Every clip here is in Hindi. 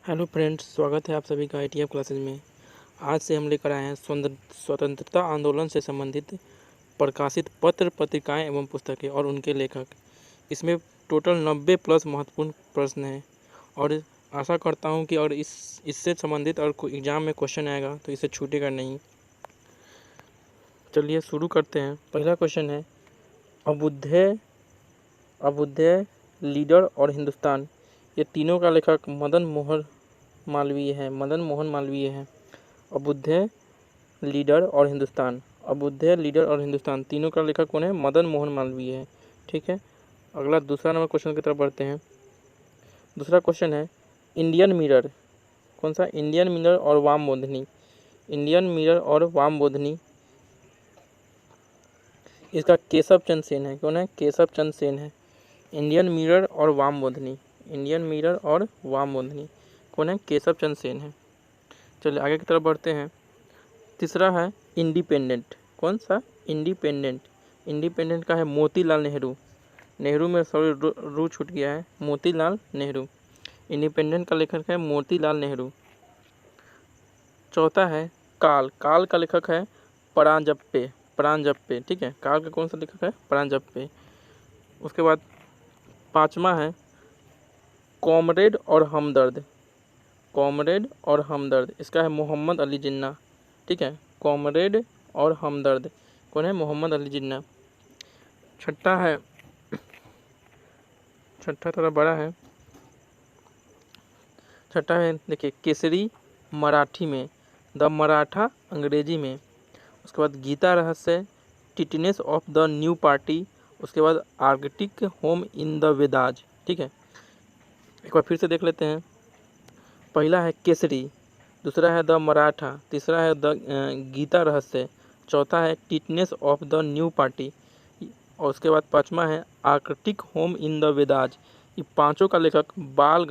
हेलो फ्रेंड्स, स्वागत है आप सभी का ITF क्लासेज में। आज से हम लेकर आए हैं स्वतंत्रता आंदोलन से संबंधित प्रकाशित पत्र पत्रिकाएं एवं पुस्तकें और उनके लेखक। इसमें टोटल 90 प्लस महत्वपूर्ण प्रश्न हैं और आशा करता हूं कि और इससे संबंधित और कोई एग्ज़ाम में क्वेश्चन आएगा तो इसे छूटेगा नहीं। चलिए शुरू करते हैं। पहला क्वेश्चन है, अभ्युदय, लीडर और हिंदुस्तान, ये तीनों का लेखक मदन मोहन मालवीय है। अभ्युदय, लीडर और हिंदुस्तान तीनों का लेखक कौन है? मदन मोहन मालवीय है। ठीक है, अगला दूसरा नंबर क्वेश्चन की तरफ बढ़ते हैं। दूसरा क्वेश्चन है, इंडियन मिरर, कौन सा? इंडियन मिरर और वाम बोधनी, इसका केशव चंद्र सेन है। कौन है? केशव चंद्र सेन है। इंडियन मिरर और वाम बोधनी कौन है? केशव चंद्र सेन है। चलिए आगे की तरफ बढ़ते हैं। तीसरा है इंडिपेंडेंट, कौन सा? इंडिपेंडेंट का है मोतीलाल नेहरू में सॉरी रू छूट गया है, मोतीलाल नेहरू। इंडिपेंडेंट का लेखक है मोतीलाल नेहरू। चौथा है काल का लेखक है परांजपे। ठीक है, काल का कौन सा लेखक है? परांजपे। उसके बाद पांचवा है कॉमरेड और हमदर्द, इसका है मोहम्मद अली जिन्ना। ठीक है, कॉमरेड और हमदर्द कौन है? मोहम्मद अली जिन्ना। छठा थोड़ा बड़ा है। छठा है, देखिए, केसरी मराठी में, द मराठा अंग्रेजी में। उसके बाद गीता रहस्य, tetanus of the new party. उसके बाद Arctic home in the Vedas. ठीक है, एक बार फिर से देख लेते हैं। पहला है केसरी, दूसरा है द मराठा, तीसरा है द गीता रहस्य, चौथा है tetanus of the new party और उसके बाद पांचवा है Arctic home in the Vedas. ये पांचों का लेखक बाल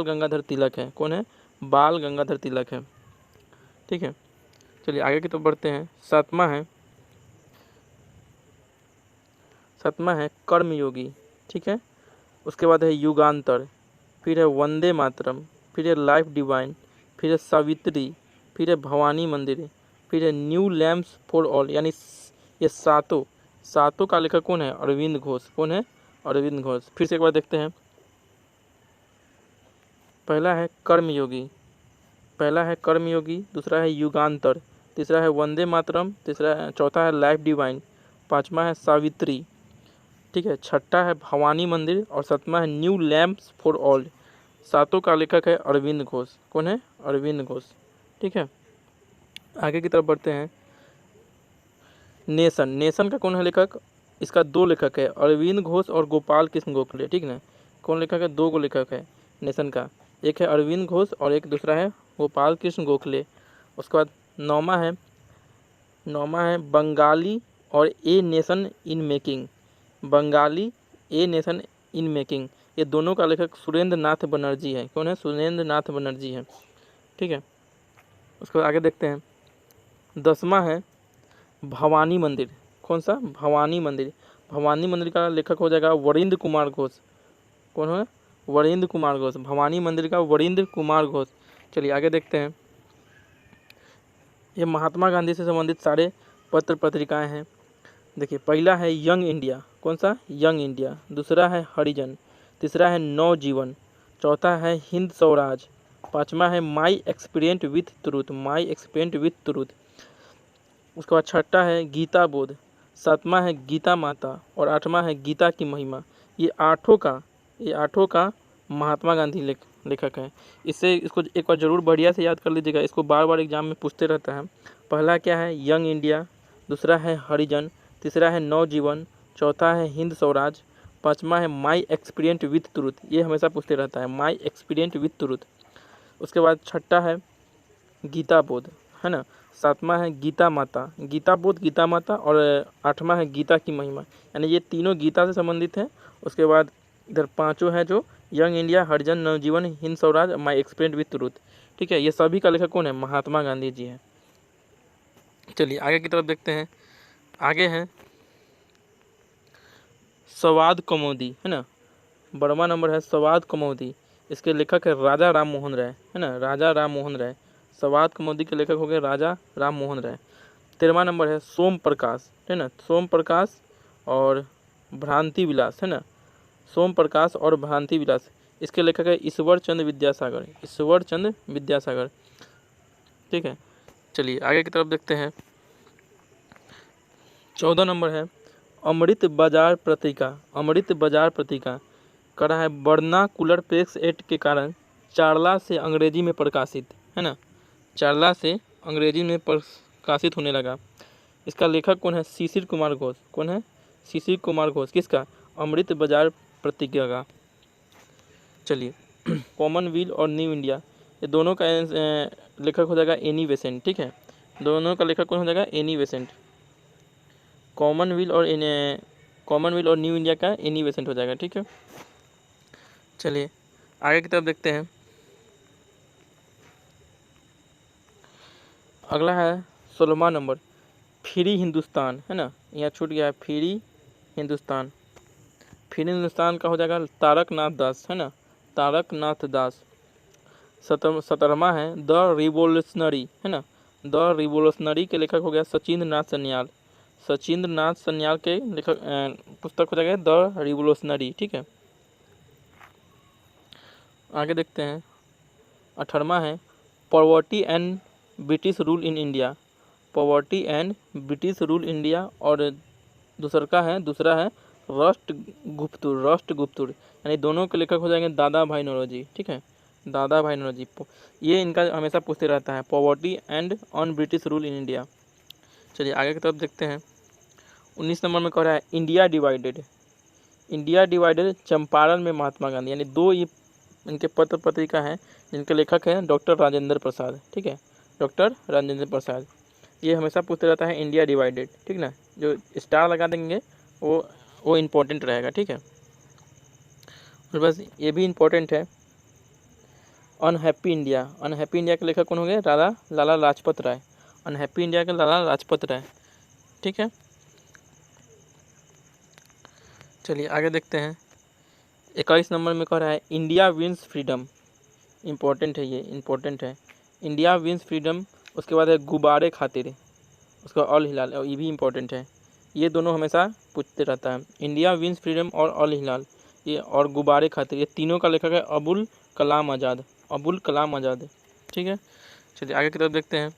गंगाधर तिलक है। कौन है? बाल गंगाधर तिलक है। ठीक है, चलिए आगे की तरफ बढ़ते हैं। सातवां है कर्मयोगी। ठीक है, उसके बाद है युगांतर, फिर है वंदे मातरम, फिर है लाइफ डिवाइन, फिर है सावित्री, फिर है भवानी मंदिर, फिर है न्यू लैम्प्स फॉर ऑल। यानी ये सातों का लेखक कौन है? अरविंद घोष। कौन है? अरविंद घोष। फिर से एक बार देखते हैं। पहला है कर्मयोगी, दूसरा है युगांतर, तीसरा है वंदे मातरम, चौथा है लाइफ डिवाइन, पांचवा है सावित्री। ठीक है, छठा है भवानी मंदिर और सातवां है न्यू लैम्प्स फॉर ऑल। सातों का लेखक है अरविंद घोष। कौन है? अरविंद घोष। ठीक है, आगे की तरफ बढ़ते हैं। नेशन का कौन है लेखक? इसका दो लेखक है, अरविंद घोष और गोपाल कृष्ण गोखले। ठीक ना, कौन लेखक है? दो लेखक है नेशन का, एक है अरविंद घोष और एक दूसरा है गोपाल कृष्ण गोखले। उसके बाद नौमा है बंगाली और ए नेशन इन मेकिंग। ये दोनों का लेखक सुरेंद्र नाथ बनर्जी है। कौन है? सुरेंद्र नाथ बनर्जी है। ठीक है, उसके बाद आगे देखते हैं। 10वां है भवानी मंदिर। कौन सा? भवानी मंदिर का लेखक हो जाएगा वरिंद्र कुमार घोष। कौन है? वरिंद्र कुमार घोष। भवानी मंदिर का वरिंद्र कुमार घोष। चलिए आगे देखते हैं। ये महात्मा गांधी से संबंधित सारे पत्र पत्रिकाएं हैं। देखिए, पहला है यंग इंडिया। कौन सा? Young India. दूसरा है हरिजन, तीसरा है नवजीवन, चौथा है हिंद स्वराज, पांचवा है माई एक्सपीरियंस विथ ट्रूथ। उसके बाद छठा है गीता बोध, सातवां है गीता माता और आठवां है गीता की महिमा। ये आठों का महात्मा गांधी लेखक है। इसको एक बार जरूर बढ़िया से याद कर लीजिएगा, इसको बार बार एग्जाम में पूछते रहता है। पहला क्या है? यंग इंडिया, दूसरा है हरिजन, तीसरा है नवजीवन, चौथा है हिंद स्वराज, पांचवा है माई एक्सपीरियंस विथ ट्रूथ। ये हमेशा पूछते रहता है, माई एक्सपीरियंस विथ ट्रूथ। उसके बाद छठा है गीता बोध, है ना। सातवां है गीता माता और आठवां है गीता की महिमा। यानी ये तीनों गीता से संबंधित हैं। उसके बाद इधर पांचों है जो young India, Harijan, Navjivan, Hind Swaraj, my experience with truth. ठीक है, ये सभी का लेखक कौन है? महात्मा गांधी जी है। चलिए आगे की तरफ देखते हैं। आगे है सवाद कमोदी, है ना। 12वां नंबर है सवाद कमोदी। इसके लेखक है राजा राम मोहन राय, है ना, राजा राम मोहन राय। सवाद कौमुदी के लेखक हो गए राजा राम मोहन राय। 13वां नंबर है सोम प्रकाश, है ना, सोम प्रकाश और भ्रांति विलास, है ना, सोम प्रकाश और भ्रांति विलास। इसके लेखक है ईश्वर चंद्र विद्यासागर, ईश्वर चंद्र विद्यासागर। ठीक है, चलिए आगे की तरफ देखते हैं। 14 नंबर है अमृत बाजार पत्रिका, अमृत बाजार पत्रिका करा है वर्नाकुलर प्रेस एक्ट के कारण चारला से अंग्रेजी में प्रकाशित, है ना, चारला से अंग्रेजी में प्रकाशित होने लगा। इसका लेखक कौन है? शिशिर कुमार घोष। कौन है? शिशिर कुमार घोष। किसका? अमृत बाजार पत्रिका का। चलिए कॉमनवेल्थ और न्यू इंडिया, ये दोनों का लेखक हो जाएगा एनी बेसेंट। ठीक है, दोनों का लेखक कौन हो जाएगा? Annie Besant. कॉमनवेल्थ और न्यू इंडिया का एनी बेसेंट हो जाएगा। ठीक है, चलिए आगे की तरफ देखते हैं। अगला है 16वां नंबर फ्री हिंदुस्तान, है ना, यहाँ छूट गया है फ्री हिंदुस्तान। फ्री हिंदुस्तान का हो जाएगा तारकनाथ दास, है ना, तारकनाथ दास। 17वां है द रिवोल्यूशनरी, है ना, द रिवोल्यूशनरी के लेखक हो गया सचिंद्र नाथ सन्याल। सचिंद्र नाथ सन्याल के लेखक पुस्तक हो जाएगा द रिवोल्यूशनरी। ठीक है, आगे देखते हैं। 18वां है poverty and British rule in India, poverty and British rule India. और दूसरा है राष्ट्रगुप्तुर, यानी दोनों के लेखक हो जाएंगे दादा भाई नौरोजी। ठीक है, दादा भाई नौरोजी। ये इनका हमेशा पूछते रहता है, poverty and on British rule in India. चलिए आगे की तरफ देखते हैं। 19 नंबर में कह रहा है India divided, India divided Champaran में महात्मा गांधी, यानी दो ये इनके पत्र पत्रिका हैं जिनके लेखक हैं डॉक्टर राजेंद्र प्रसाद। ठीक है, डॉक्टर राजेंद्र प्रसाद। ये हमेशा पूछते रहता है इंडिया डिवाइडेड। ठीक ना, जो स्टार लगा देंगे वो इम्पोर्टेंट रहेगा। ठीक है, और बस ये भी इम्पोर्टेंट है अनहैप्पी इंडिया, अनहैप्पी इंडिया के लेखक कौन हो गए? लाला लाजपत राय, अनहैप्पी इंडिया के लाला लाजपत राय। ठीक है, चलिए आगे देखते हैं। 21 नंबर में कह रहा है इंडिया विंस फ्रीडम, इम्पोर्टेंट है, ये इम्पोर्टेंट है, इंडिया विंस फ्रीडम। उसके बाद है गुब्बारे खातिर, उसका अल हिलाल, और ये भी इम्पोर्टेंट है। ये दोनों हमेशा पूछते रहता है, इंडिया विंस फ्रीडम और अल हिलाल, ये और गुब्बारे खातिर। ये तीनों का लेखक है अबुल कलाम आज़ाद, अबुल कलाम आज़ाद। ठीक है, चलिए आगे की तरफ देखते हैं।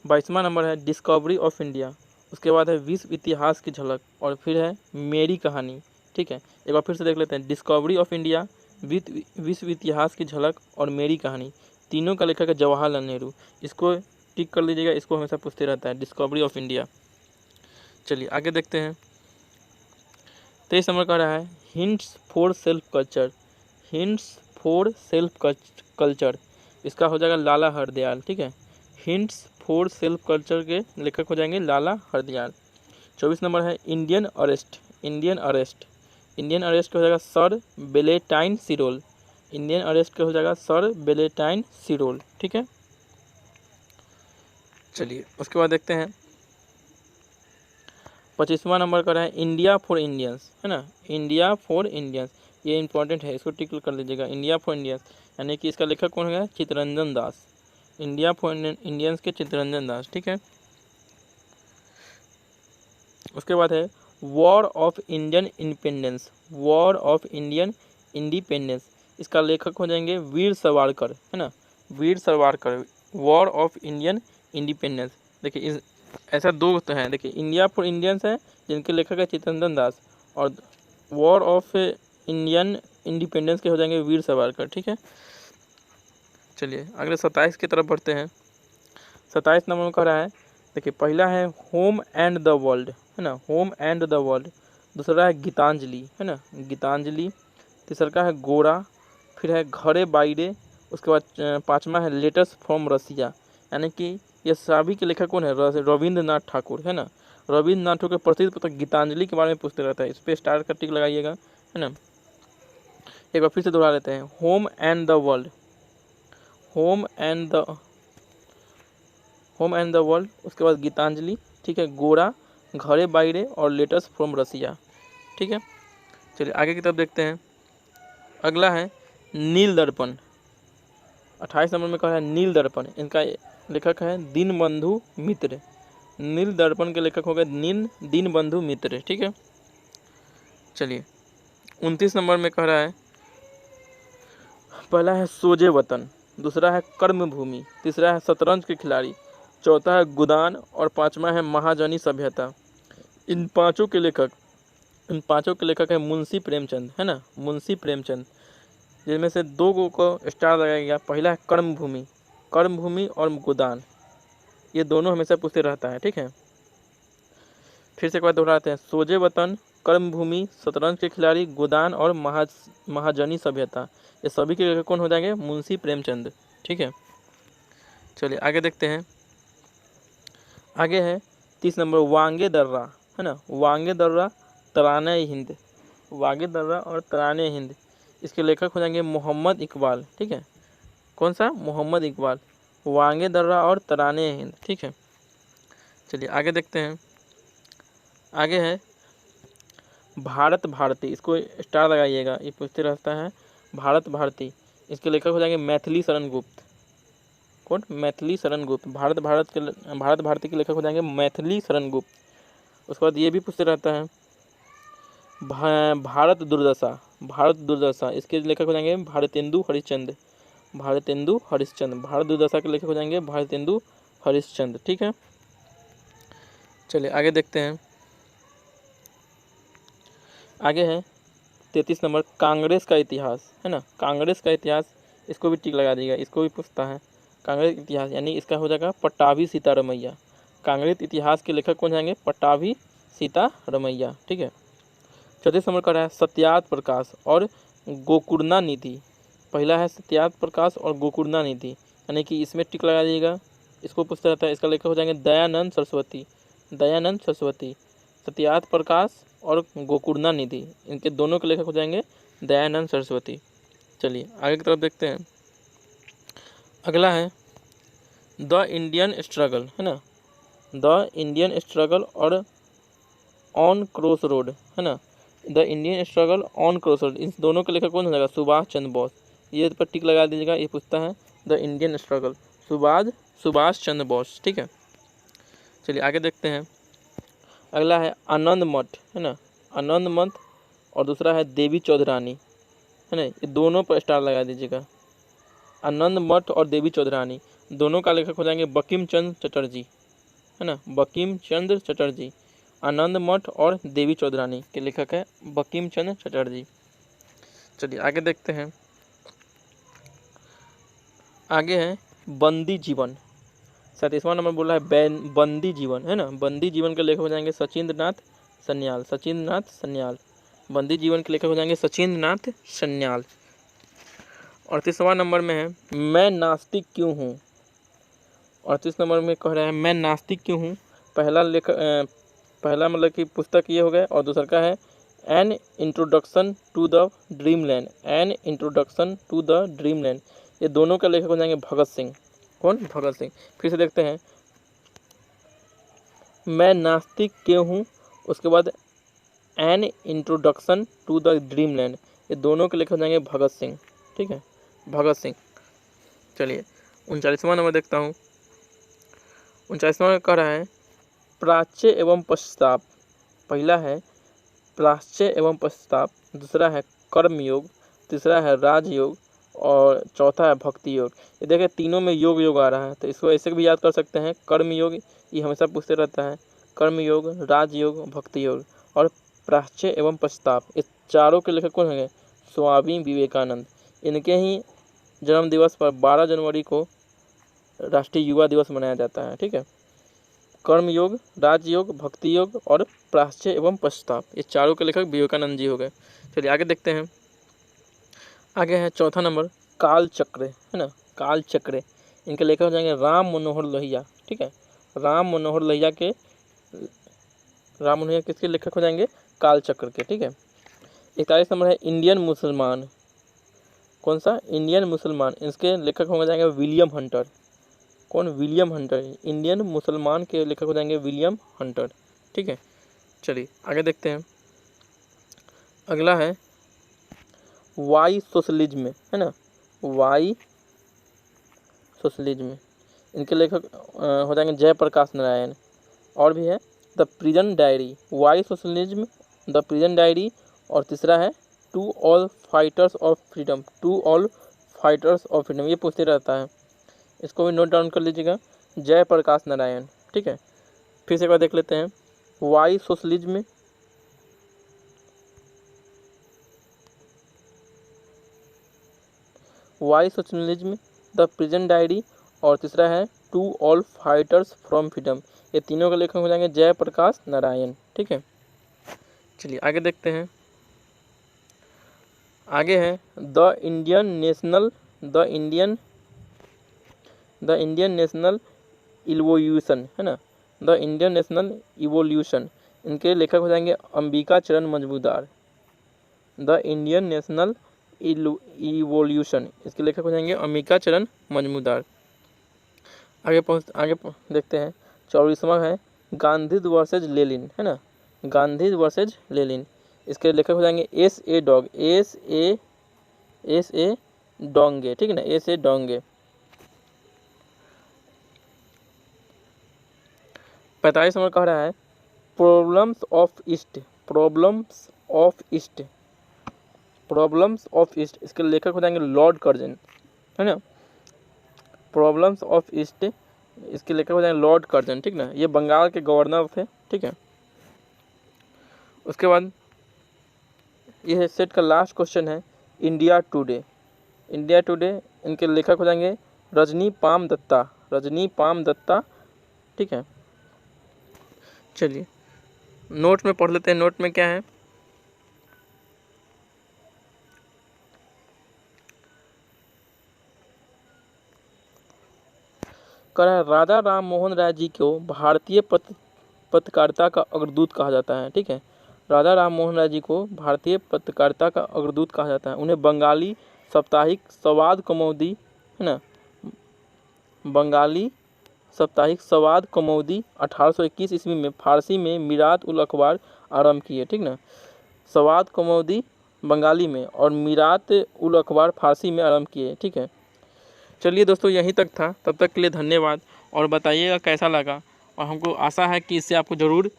22वां नंबर है डिस्कवरी ऑफ इंडिया। उसके बाद है विश्व इतिहास की झलक, और फिर है मेरी कहानी। ठीक है, एक बार फिर से देख लेते हैं। डिस्कवरी ऑफ इंडिया, विश्व इतिहास की झलक और मेरी कहानी, तीनों का लेखक है जवाहरलाल नेहरू। इसको टिक कर लीजिएगा, इसको हमेशा पूछते रहता है, डिस्कवरी ऑफ इंडिया। चलिए आगे देखते हैं। 23 नंबर का रहा है hints for self culture, hints for self culture. इसका हो जाएगा लाला हरदयाल। ठीक है, हिंट्स फॉर सेल्फ कल्चर के लेखक हो जाएंगे लाला हरदयाल। 24 नंबर है Indian arrest, Indian arrest, Indian arrest का हो जाएगा सर वेलेंटाइन सिरोल, इंडियन अरेस्ट का हो जाएगा सर वेलेंटाइन सिरोल। ठीक है, चलिए उसके बाद देखते हैं। 25वां नंबर का है इंडिया फॉर इंडियंस, है ना, इंडिया फॉर इंडियंस। ये इंपॉर्टेंट है, इसको टिक कर लीजिएगा, इंडिया फॉर इंडियंस, यानी कि इसका लेखक कौन है? Chittaranjan Das, India for Indians के चित्तरंजन दास। ठीक है, उसके बाद है war of Indian independence, war of Indian independence. इसका लेखक हो जाएंगे वीर सावरकर, है ना, Veer Savarkar, war of Indian independence. देखिए ऐसा दो तो हैं, देखिए इंडिया फॉर इंडियंस है जिनके लेखक है चित्तरंजन दास, और वॉर ऑफ इंडियन इंडिपेंडेंस के हो जाएंगे वीर सावरकर। ठीक है, चलिए अगले 27 की तरफ बढ़ते हैं। 27 नंबर में कह रहा है, देखिए पहला है होम एंड द वर्ल्ड, है ना, होम एंड द वर्ल्ड। दूसरा है गीतांजलि, है ना, गीतांजलि। तीसरा का है गोरा, फिर है घरे बाइरे। उसके बाद 5वां है लेटर्स फ्रॉम रसिया, यानी कि ये सभी के लेखक कौन है? रविंद्रनाथ ठाकुर, है ना, रविंद्रनाथ ठाकुर के प्रसिद्ध पुस्तक गीतांजलि के बारे में पूछते रहता है। इस पर स्टार का टिक लगाइएगा, है ना। एक बार फिर से दोहरा लेते हैं, home and the world, home and the world. उसके बाद गीतांजलि, ठीक है, गोरा, घरे बाइरे और लेटर्स फ्रॉम रसिया। ठीक है, चलिए आगे की तरफ देखते हैं। अगला है नील दर्पण। 28 नंबर में कह रहा है नील दर्पण, इनका लेखक है दीनबंधु मित्र। नील दर्पण के लेखक हो गए दीनबंधु मित्र। ठीक है, चलिए 29 नंबर में कह रहा है, पहला है सोजे वतन, दूसरा है कर्मभूमि, तीसरा है शतरंज के खिलाड़ी, चौथा है गोदान और पांचवा है महाजनी सभ्यता। इन पांचों के लेखक है मुंशी प्रेमचंद, है ना, मुंशी प्रेमचंद। जिनमें से दो को स्टार लगाया गया, पहला है कर्मभूमि और गोदान, ये दोनों हमेशा पूछते रहता है। ठीक है, फिर से एक बार दोहराते हैं, सोजे वतन, कर्मभूमि, शतरंज के खिलाड़ी, गोदान और महाजनी सभ्यता, ये सभी के लेखक कौन हो जाएंगे? मुंशी प्रेमचंद। ठीक है, चलिए आगे देखते हैं। आगे है 30 नंबर वांगे दर्रा, है ना, वांगे दर्रा तराने हिंद, वांगे दर्रा और तराने हिंद, इसके लेखक हो जाएंगे मोहम्मद इकबाल। ठीक है, कौन सा? मोहम्मद इकबाल, वांगे दर्रा और तराने हिंद। ठीक है, चलिए आगे देखते हैं। आगे है भारत भारती, इसको स्टार लगाइएगा, ये पूछते रहता है भारत भारती, इसके लेखक हो जाएंगे मैथिली शरण गुप्त। कौन? मैथिली शरण गुप्त। भारत भारती के लेखक हो जाएंगे मैथिली शरण गुप्त। उसके बाद ये भी पूछते रहता है भारत दुर्दशा, इसके लेखक हो जाएंगे भारतेंदु हरिश्चंद्र। भारत दुर्दशा के लेखक हो जाएंगे भारतेंदु हरिश्चंद्र। ठीक है, चलिए आगे देखते हैं। आगे है 33 नंबर कांग्रेस का इतिहास, है ना, कांग्रेस का इतिहास, इसको भी टिक लगा दीजिएगा, इसको भी पूछता है कांग्रेस इतिहास, यानी इसका हो जाएगा पट्टाभी सीतारमैया। कांग्रेस इतिहास के लेखक कौन जाएंगे? पट्टाभी सीतारमैया। ठीक है, 34 नंबर का रहा है सत्यार्थ प्रकाश और गोकुर्णा निधि। पहला है सत्यार्थ प्रकाश और गोकुर्णा निधि, यानी कि इसमें टिक लगा दीजिएगा, इसको पूछता रहता है, इसका लेखक हो जाएंगे दयानंद सरस्वती। सत्यार्थ प्रकाश और गोकुर्णा निधि, इनके दोनों के लेखक हो जाएंगे दयानंद सरस्वती। चलिए आगे की तरफ देखते हैं। अगला है द इंडियन स्ट्रगल, है ना, द इंडियन स्ट्रगल और ऑन क्रॉस रोड, है ना, the Indian struggle on cross road, इन दोनों के लेखक कौन हो जाएगा? सुभाष चंद्र बोस। ये पर टिक लगा दीजिएगा, ये पूछता है the Indian struggle, Subhash Chandra Bose. ठीक है, चलिए आगे देखते हैं। अगला है आनंद मठ, है ना, आनंद मठ, और दूसरा है देवी चौधरानी, है ना, ये दोनों पर स्टार लगा दीजिएगा। आनंद मठ और देवी चौधरानी दोनों का लेखक हो जाएंगे बंकिम चंद्र चटर्जी, है ना, बंकिम चंद्र चटर्जी। आनंद मठ और देवी चौधरानी के लेखक है बंकिम चंद्र चटर्जी। चलिए आगे देखते हैं। आगे है बंदी जीवन, 37वां नंबर बोला है बंदी जीवन, है ना, बंदी जीवन के लेखक हो जाएंगे सचिंद्र नाथ सन्याल। बंदी जीवन के लेखक हो जाएंगे सचिंद्र नाथ सन्याल। 38वां नंबर में है मैं नास्तिक क्यों हूँ। 38 नंबर में कह रहा है मैं नास्तिक क्यों हूँ। पहला मतलब कि पुस्तक ये हो गया, और दूसरा का है an introduction to the dreamland, ये दोनों के लेखक हो जाएंगे भगत सिंह। कौन? भगत सिंह। फिर से देखते हैं, मैं नास्तिक क्यों हूँ, उसके बाद an introduction to the dreamland, ये दोनों के लेखक हो जाएंगे भगत सिंह। ठीक है, भगत सिंह। चलिए 39वां नंबर देखता हूँ। 39वां में कह रहा है प्राच्य एवं पश्चाताप। पहला है प्राच्य एवं पश्चाताप, दूसरा है कर्मयोग, तीसरा है राजयोग और चौथा है भक्ति योग। ये देखिए तीनों में योग आ रहा है, तो इसको ऐसे भी याद कर सकते हैं। कर्मयोग ये हमेशा पूछते रहता है, कर्मयोग, राजयोग, भक्ति योग और प्राच्य एवं पश्चाताप, ये चारों के लेखक कौन होंगे? स्वामी विवेकानंद। इनके ही जन्म दिवस पर 12 जनवरी को राष्ट्रीय युवा दिवस मनाया जाता है। ठीक है, कर्मयोग, राजयोग, भक्ति योग और प्राच्य एवं पश्चाताप, ये चारों के लेखक विवेकानंद जी हो गए। चलिए आगे देखते हैं। आगे है चौथा नंबर काल चक्र, है ना, काल चक्र, इनके लेखक हो जाएंगे राम मनोहर लोहिया। ठीक है, राम मनोहर लोहिया किसके लेखक हो जाएंगे? काल चक्र के। ठीक है, 41 नंबर है इंडियन मुसलमान। कौन सा? इंडियन मुसलमान, इसके लेखक हो जाएंगे विलियम हंटर। कौन? William Hunter. इंडियन मुसलमान के लेखक हो जाएंगे विलियम हंटर। ठीक है, चलिए आगे देखते हैं। अगला है वाई सोशलिज्म, है ना, वाई सोशलिज्म। इनके लेखक हो जाएंगे जयप्रकाश नारायण। और भी है the prison diary, why socialism, the prison diary, और तीसरा है to all fighters of freedom, to all fighters of freedom. ये पूछते रहता है, इसको भी नोट डाउन कर लीजिएगा, जयप्रकाश नारायण। ठीक है, फिर से एक बार देख लेते हैं, why socialism, why socialism, the prison diary, और तीसरा है to all fighters from freedom. ये तीनों के लेखक हो जाएंगे जयप्रकाश नारायण। ठीक है, चलिए आगे देखते हैं। आगे है द इंडियन नेशनल इवोल्यूशन, है ना, द इंडियन नेशनल इवोल्यूशन। इनके लेखक हो जाएंगे अंबिका चरण Majumdar. The Indian national evolution, इसके लेखक हो जाएंगे अंबिका चरण मजमूदार। आगे देखते हैं। 24वां है गांधी वर्सेज लेनिन, है ना, गांधी वर्सेज लेनिन। इसके लेखक हो जाएंगे एस ए डोंगे। ठीक है ना, एस ए डोंगे। 45 नंबर कह रहा है problems of east, problems of east. इसके लेखक हो जाएंगे लॉर्ड कर्जन, है ना, प्रॉब्लम्स ऑफ ईस्ट, इसके लेखक हो जाएंगे लॉर्ड कर्जन। ठीक ना, ये बंगाल के गवर्नर थे। ठीक है, उसके बाद ये सेट का लास्ट क्वेश्चन है इंडिया टुडे। इंडिया टुडे, इनके लेखक हो जाएंगे रजनी पाम दत्ता। ठीक है, चलिए नोट में पढ़ लेते हैं। नोट में क्या है, राजा राम मोहन राय जी को भारतीय पत्रकारिता का अग्रदूत कहा जाता है। ठीक है, राजा राम मोहन राय जी को भारतीय पत्रकारिता का अग्रदूत कहा जाता है। उन्हें बंगाली साप्ताहिक संवाद कौमुदी, है ना, बंगाली साप्ताहिक संवाद कौमुदी 1821 ईस्वी में फारसी में मीरात उल अखबार आरंभ की है। ठीक ना, संवाद कौमुदी बंगाली में और मीरात उल अखबार फारसी में आरंभ किए। ठीक है, चलिए दोस्तों यहीं तक था, तब तक के लिए धन्यवाद। और बताइएगा कैसा लगा, और हमको आशा है कि इससे आपको ज़रूर,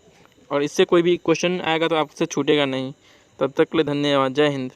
और इससे कोई भी क्वेश्चन आएगा तो आपसे छूटेगा नहीं। तब तक के लिए धन्यवाद। जय हिंद।